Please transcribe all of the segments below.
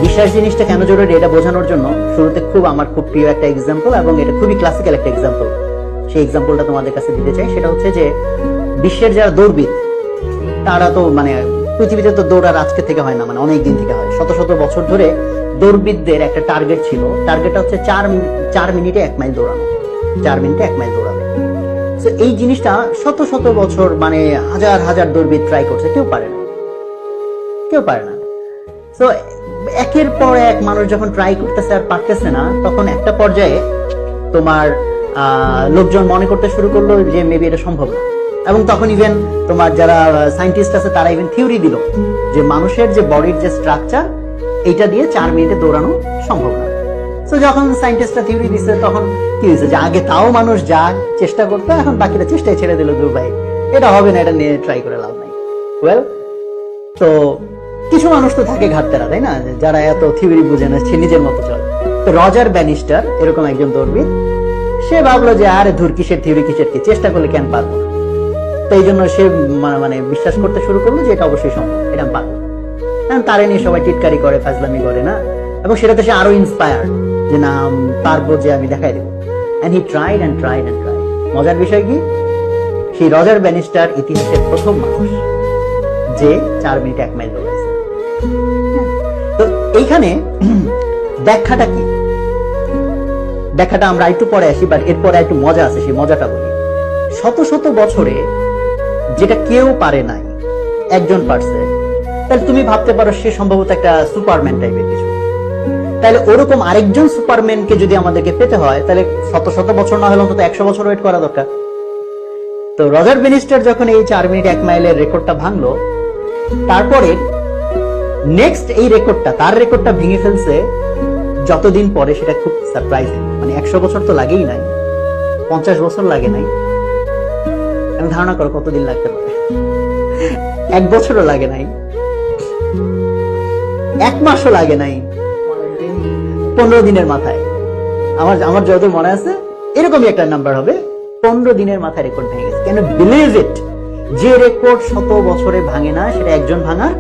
বিশ্বাস জিনিসটা কেন জরুরি এটা বোঝানোর জন্য শুরুতে আমার খুব প্রিয় একটা এক্সাম্পল, এবং এটা খুবই ক্লাসিক্যাল একটা এক্সাম্পল, সেই এক্সাম্পলটা তোমাদের কাছে দিতে চাই। সেটা হচ্ছে যে বিশ্বের যারা দৌড়বিদ তারা তো পৃথিবীতে তো দৌড় আর আজকে থেকে হয় না, অনেক দিন থেকে হয়। শত শত বছর ধরে দৌড়বিদদের একটা টার্গেট ছিল। টার্গেটটা হচ্ছে 4 মিনিটে 1 মাইল দৌড়ানো, 4 মিনিটে 1 মাইল দৌড়াবে। তো এই জিনিসটা শত শত বছর হাজার হাজার দৌড়বিদ ট্রাই করছে, কেউ পারে না, কেউ পারে না। তো একের পর এক মানুষ যখন ট্রাই করতেছে আর পারতেছে না, তখন একটা পর্যায়ে তোমার লোকজন মনে করতে শুরু করলো যে মেবি এটা সম্ভব না। এবং তখন ইভেন তোমার যারা সায়েন্টিস্ট আছে তারা ইভেন থিওরি দিল যে মানুষের যে বডির যে স্ট্রাকচার, এটা দিয়ে 4 মিনিটে দৌড়ানো সম্ভব না। তো যখন সায়েন্টিস্টরা থিওরি দিচ্ছে, তখন কি হয়েছে যে আগে তাও মানুষ যা চেষ্টা করতো, এখন বাকিটা চেষ্টায় ছেড়ে দিল, দূর ভাই এটা হবে না, এটা নিয়ে ট্রাই করে লাভ নাই। ওয়েল, তো কিছু মানুষ তো থাকে ঘাটতেরা, তাই না, যারা এত থিওরি বুঝে না, সে নিজের মতো চলে। তো রজার ব্যানিস্টার এরকম একজন দৌড়বিদ, সে ভাবলো যে আরে ধুর, কিসের থিওরি, কিসের কি, চেষ্টা করলে কেন পারবো না। তো এই জন্য সে বিশ্বাস করতে শুরু করলো যে এটা অবশ্যই সম্ভব, এটা আমি পারবো। কারণ তারে নিয়ে সবাই টিটকারি করে, ফাজলামি করে না, এবং সেটাতে সে আরো ইন্সপায়ার্ড যে না পারবো, যে আমি দেখাই দেবো। And he tried and tried and tried. মজার বিষয় কি, সেই রজার ব্যানিস্টার ইতিহাসের প্রথম মানুষ যে 4 মিনিটে 1 মাইল দৌড়াইছে। তো এইখানে ব্যাখ্যাটা কি, ব্যাখ্যাটা আমরা একটু পরে আসি, বাট এরপরে একটু মজা আছে, সেই মজাটা বলি। শত শত বছরে যেটা কেউ পারে নাই, একজন পারছে, তাহলে তুমি ভাবতে পারো সে সম্ভবত একটা সুপারম্যান টাইপের কিছু। তাহলে ওরকম আরেকজন সুপারম্যানকে যদি আমাদেরকে পেতে হয়, তাহলে শত শত বছর না হলে অন্তত 100 বছর ওয়েট করা দরকার। তো রজার ব্যানিস্টার যখন এই 4 মিনিট 1 মাইলের রেকর্ডটা ভাঙলো, তারপরে নেক্সট এই রেকর্ডটা, তার রেকর্ডটা ভেঙে ফেলছে যতদিন পরে, সেটা খুব সারপ্রাইজিং। 100 বছর তো লাগেই নাই, 50 বছর লাগে নাই। আমি ধারণা করো কতদিন লাগতে পারে, 1 বছরও লাগে নাই, 1 মাসও লাগে নাই, 15 দিনের মাথায়, আমার যতদূর মনে আছে এরকমই একটা নাম্বার হবে, 15 দিনের মাথায় রেকর্ড ভেঙে গেছে। কেন বিলিভ ইট, যে রেকর্ড শত বছরে ভাঙে না, সেটা একজন ভাঙার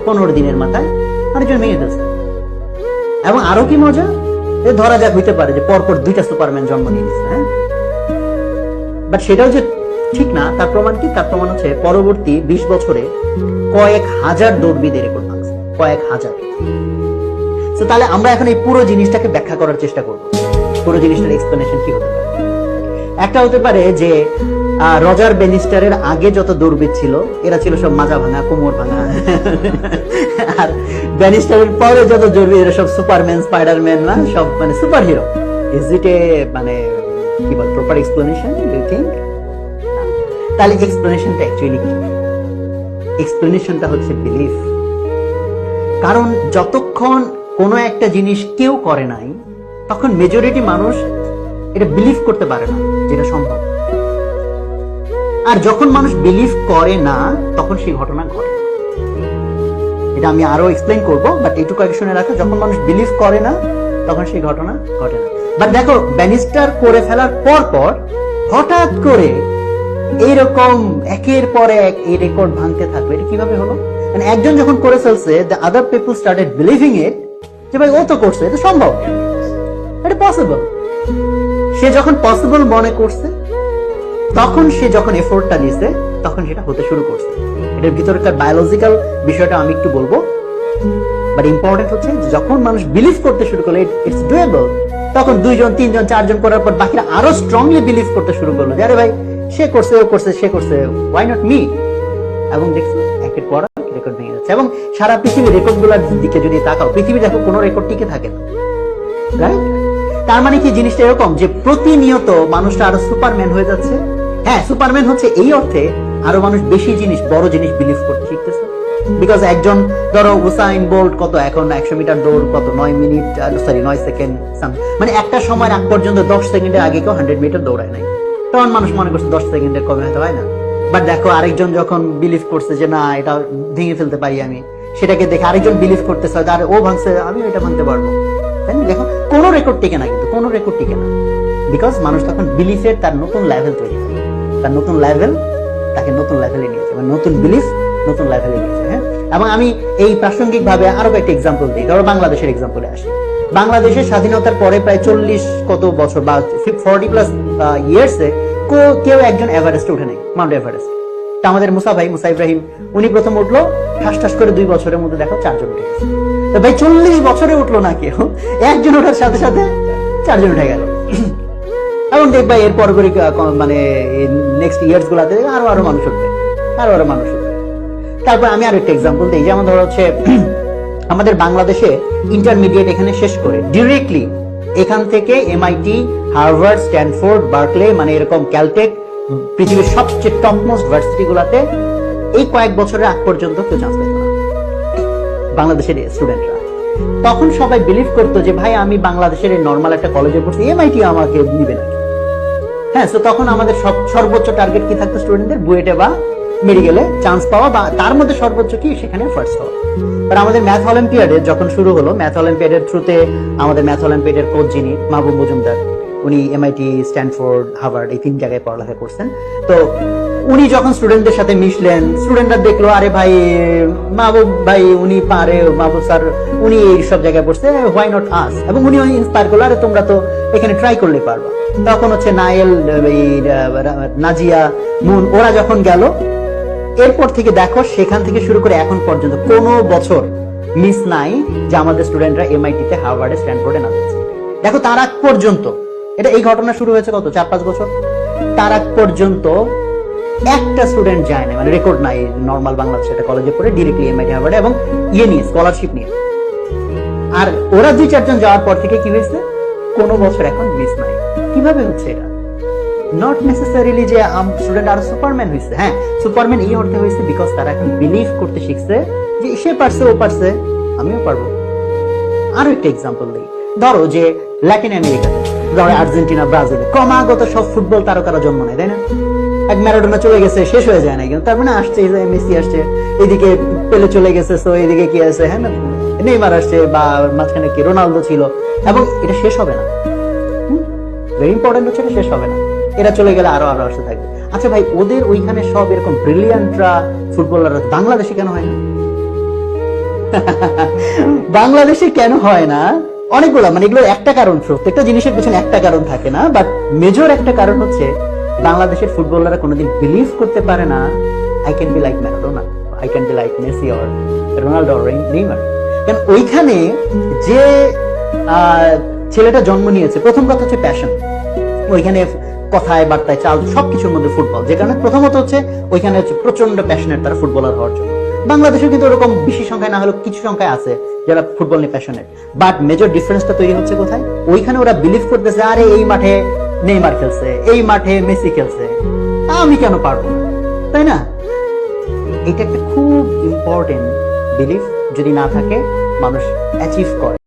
15 দিনের মাথায় আরেকজন ভেঙে ফেলছে। এবং আরো কি মজা, ধরা যাক হইতে পারে যে পরপর 2টা সুপারম্যান জন্ম নিয়ে নিচ্ছে, হ্যাঁ, বাট সেটাও যে ঠিক না, তার প্রমাণ কি? তার প্রমাণ হচ্ছে পরবর্তী 20 বছরে কয়েক হাজার দৌড়বিদের রেকর্ড ভাঙছে, কয়েক হাজার। তো তাহলে আমরা এখন এই পুরো জিনিসটাকে ব্যাখ্যা করার চেষ্টা করব, পুরো জিনিসটার এক্সপ্লেনেশন কি হতে পারে। একটা হতে পারে যে রজার ব্যানিস্টারের আগে যত দৌড়বিদ ছিল, এরা ছিল সব মাজা ভাঙা, কোমর ভাঙা, আর ব্যানিস্টারের পরে যত দৌড়বিদ, এরা সব সুপারম্যান, স্পাইডারম্যান, না সব super hero. Is it a কি বল proper explanation, do you think? তাহলে এক্সপ্লেনেশনটা অ্যাকচুয়ালি কি? এক্সপ্লেনেশনটা হচ্ছে বিলিফ। কারণ যতক্ষণ কোনো একটা জিনিস কেউ করে নাই, তখন মেজরিটি মানুষ এটা বিলিভ করতে পারে না যেটা সম্ভব। আর যখন মানুষ বিলিভ করে না, তখন সেই ঘটনা ঘটে। এটা আমি আরো এক্সপ্লেইন করবো, বাট এইটুকু আগে শুনে রাখো, যখন মানুষ বিলিভ করে না, তখন সেই ঘটনা ঘটে না। বাট দেখো, ব্যানিস্টার করে ফেলার পর হঠাৎ করে এইরকম একের পর এক এই রেকর্ড ভাঙতে থাকবে, এটা কিভাবে হলো? একজন যখন করে ফেলছে, the other people started believing it, যে ভাই ও তো করছে, এটা সম্ভব, এটা পসিবল। সে যখন পসিবল মনে করছে, তখন সে যখন এফোর্টটা দিয়েছে, তখন সেটা হতে শুরু করছে। এটার ভিতরকার বায়োলজিক্যাল বিষয়টা আমি একটু বলবো, বাট ইম্পর্টেন্ট হচ্ছে যখন মানুষ বিলিভ করতে শুরু করলো ইটস ডুয়েবল, তখন 2 জন 3 জন 4 জন করার পর বাকিরা আরো স্ট্রংলি বিলিভ করতে শুরু করলো যে আরে ভাই সে করছে, ও করছে, সে করছে, ওয়াই নট মি? এবং দেখছি একের পর রেকর্ড ভেঙে যাচ্ছে। এবং সারা পৃথিবীর রেকর্ডগুলোর দিকে যদি তাকাও, পৃথিবী দেখো কোনো রেকর্ড টিকে থাকে না, রাইট? তার মানে কি জিনিসটা এরকম যে প্রতিনিয়ত মানুষটা আরো সুপারম্যান হয়ে যাচ্ছে। হ্যাঁ, সুপারম্যান হচ্ছে এই অর্থে আরো মানুষ বেশি জিনিস, বড় জিনিস বিলিভ করতে শিখতেছে। বিকজ একজন ধরো উসাইন বোল্ট কত এখন 100 মিটার দৌড় কত 9 সেকেন্ড, একটা সময়ের আগ পর্যন্ত 10 সেকেন্ডের আগে কেউ 100 মিটার দৌড়ায় নাই, তখন মানুষ মনে করছে 10 সেকেন্ডের কমে হয়তো হয় না। বাট দেখো আরেকজন যখন বিলিভ করছে যে না এটা ভেঙে ফেলতে পারি আমি, সেটাকে দেখে আরেকজন বিলিভ করতেছে আর ও ভাঙছে, আমি এটা ভাঙতে পারবো। তাই না? দেখো কোনো রেকর্ড টিকে না, কিন্তু কোনো রেকর্ড টিকে না, বিকজ মানুষ তখন বিলিফের তার নতুন লেভেল তৈরি হয়, তার নতুন লেভেল তাকে নতুন লেভেলে নিয়েছে, নতুন বিলিফ নতুন লেভেলে নিয়েছে। হ্যাঁ, এবং আমি এই প্রাসঙ্গিক ভাবে আরো একটা এক্সাম্পল দিই, ধরো বাংলাদেশের এক্সাম্পলে আসি। বাংলাদেশের স্বাধীনতার পরে প্রায় 40 কত বছর বা 40+ ইয়ার্সে কেউ একজন এভারেস্টে উঠে নাই, মাউন্ট এভারেস্ট। তা আমাদের মুসা ইব্রাহিম উনি প্রথম উঠলো, ঠাস করে 2 বছরের মধ্যে দেখো 4 জন উঠে গেছে। তো ভাই 40 বছরে উঠলো না কেউ, একজন ওঠার সাথে সাথে 4 জন উঠে গেল। এবং দেখবা এর পরপরই মানে নেক্সট ইয়ার্স গুলাতে আরো মানুষ উঠবে, আরো মানুষ উঠবে। তারপর আমি আরো একটা এক্সাম্পল দিই, যেমন ধরো হচ্ছে আমাদের বাংলাদেশে ইন্টারমিডিয়েট এখানে শেষ করে ডিরেক্টলি এখান থেকে MIT, হার্ভার্ড, স্ট্যানফোর্ড, বার্কলে, মানে এরকম ক্যালটেক, পৃথিবীর সবচেয়ে টপ মোস্ট ভার্সিটি গুলাতে এই কয়েক বছরের আগ পর্যন্ত কেউ চান্স পেত না বাংলাদেশের স্টুডেন্টরা। তখন সবাই বিলিভ করতো যে ভাই আমি বাংলাদেশের এই নর্মাল একটা কলেজে পড়ছি, MIT আমাকে নিবে নাকি। হ্যাঁ, তো তখন আমাদের সর্বোচ্চ টার্গেট কি থাকতো স্টুডেন্টদের, বুয়েটে বা মেডিকেলে চান্স পাওয়া, বা তার মধ্যে সর্বোচ্চ কি সেখানে ফার্স্ট হওয়া। আর আমাদের ম্যাথ অলিম্পিয়াডে যখন শুরু হলো, ম্যাথ অলিম্পিয়াডের থ্রুতে আমাদের ম্যাথ অলিম্পিয়াডের কোচ যিনি মাহবুব মজুমদার, উনি MIT, স্ট্যানফোর্ড, হার্ভার্ড এই 3 জায়গায় পড়ালেখা করছেন। তো উনি যখন স্টুডেন্টদের সাথে মিশলেন, স্টুডেন্টরা দেখলো আরে ভাই মাহবুব ভাই উনি পারে, মাহবুব স্যার উনি এই সব জায়গায় পড়ছে, হোয়াই নট আস। এবং উনি ইন্সপায়ার করলো, আরে তোমরা তো এখানে ট্রাই করলে পারবা। তখন হচ্ছে নায়েল, নাজিয়া, মুন ওরা যখন গেল, এরপর থেকে দেখো সেখান থেকে শুরু করে এখন পর্যন্ত কোনো বছর মিস নাই যে আমাদের স্টুডেন্টরা MIT-তে, হার্ভার্ডে, স্ট্যানফোর্ডে না যাচ্ছে। দেখো তার আগ পর্যন্ত, এই ঘটনা শুরু হয়েছে কত 4-5 বছর, তার আগ পর্যন্ত একটা স্টুডেন্ট যায় না, মানে রেকর্ড নাই নর্মাল বাংলাদেশে একটা কলেজে পড়ে ডিরেক্টলি MIT, হার্ভার্ডে এবং নিয়ে স্কলারশিপ নিয়ে। আর ওরা 2-4 জন যাওয়ার পর থেকে কি হয়েছে, কোনো বছর এখন মিস নাই। কিভাবে হচ্ছে এটা? নট নেসেসারিলি যে স্টুডেন্ট আর সুপারম্যান হয়েছে, হ্যাঁ সুপারম্যান এই অর্থে হয়েছে বিকজ তারা এখন বিলিভ করতে শিখছে যে সে পারছে, ও পারছে, আমিও পারবো। আরো একটা এক্সাম্পল দিই, ধরো যে ল্যাটিন আমেরিকাতে, ধরো আর্জেন্টিনা, ব্রাজিল ক্রমাগত সব ফুটবল তারকারা জন্ম নেয়, তাই না? এক ম্যারাডোনা চলে গেছে, শেষ হয়ে যায় না কিন্তু, তার মানে আসছে মেসি আসছে, এদিকে পেলে চলে গেছে, তো এদিকে কি আছে, হ্যাঁ না নেইমার আসছে, বা মাঝখানে কি রোনালদো ছিল, এবং এটা শেষ হবে না। ভেরি ইম্পর্টেন্ট হচ্ছে এটা শেষ হবে না, এরা চলে গেলে আরো আসতে থাকবে। আচ্ছা ভাই, ওদের ওইখানে সব এরকম ব্রিলিয়ান্টরা ফুটবলাররা বাংলাদেশে কেন হয় না? বাংলাদেশে কেন হয় না? অনেকগুলো, মানে এগুলোর একটা কারণ, প্রত্যেকটা জিনিসের পেছনে একটা কারণ থাকে না, বাট মেজর একটা কারণ হচ্ছে বাংলাদেশের ফুটবলাররা কোনোদিন বিলিভ করতে পারে না I can be like Maradona, I can be like Messi or Ronaldo or Neymar. কারণ ওইখানে যে ছেলেটা জন্ম নিয়েছে, প্রথম কথা হচ্ছে প্যাশন, ওইখানে কথায় বার্তায় চাল সবকিছুর মধ্যে ফুটবল, যে কারণে প্রথমত হচ্ছে ওইখানে হচ্ছে প্রচন্ড প্যাশনেট তারা ফুটবলার হওয়ার জন্য। বাংলাদেশে কিন্তু ওরকম বেশি সংখ্যায় না হলেও কিছু সংখ্যায় আছে যারা ফুটবল নিয়ে প্যাশনেট, বাট মেজর ডিফারেন্সটা তৈরি হচ্ছে কোথায়? ওইখানে ওরা বিলিভ করতেছে আরে এই মাঠে নেইমার খেলছে, এই মাঠে মেসি খেলছে, আমি কেন পারবো না, তাই না? এটা একটা খুব ইম্পর্টেন্ট বিলিফ, যদি না থাকে মানুষ অ্যাচিভ করে।